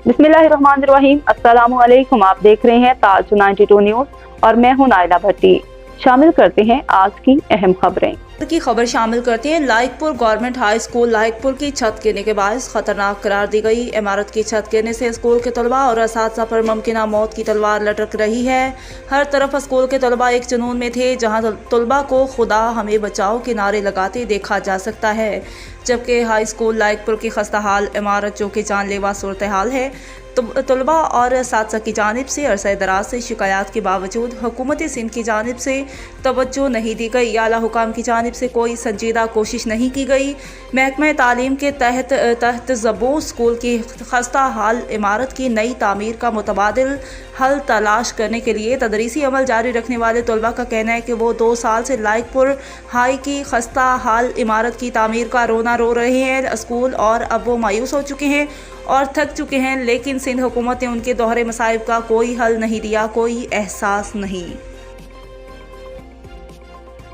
बिस्मिल्लाहिर्रहमानिर्रहीम। अस्सलामु अलैकुम। आप देख रहे हैं ताज 92 न्यूज़ और मैं हूं नाइला भट्टी। शामिल करते हैं आज की अहम खबरें। खबर शामिल करती है। लाइकपुर गवर्नमेंट हाई स्कूल लाइकपुर की छत गिरने के बायस खतरनाक करार दी गई। इमारत की छत गिरने से स्कूल के तलबा और असातिज़ा पर मुमकिना मौत की तलवार लटक रही है। हर तरफ स्कूल के तलबा एक जुनून में थे, जहां तलबा को खुदा हमें बचाओ के नारे लगाते देखा जा सकता है, जबकि हाई स्कूल लाइकपुर की खस्ताहाल इमारत जो कि जानलेवा सूरत हाल है, तलबा और असातिज़ा की जानिब से अरसा दराज से शिकायत के बावजूद हुकूमत सिंध की जानिब से तवज्जो नहीं दी गई। आला हुकाम की जानिब से कोई संजीदा कोशिश नहीं की गई। महकमा तालीम के तहत ज़बो स्कूल की खस्ता हाल इमारत की नई तामीर का मुतबादिल हल तलाश करने के लिए तदरीसी अमल जारी रखने वाले तलबा का कहना है कि वो 2 साल से लाइकपुर हाई की खस्ता हाल इमारत की तामीर का रोना रो रहे हैं स्कूल, और अब वो मायूस हो चुके हैं और थक चुके हैं, लेकिन सिंध हुकूमत ने उनके दोहरे मसाइब का कोई हल नहीं दिया, कोई एहसास नहीं।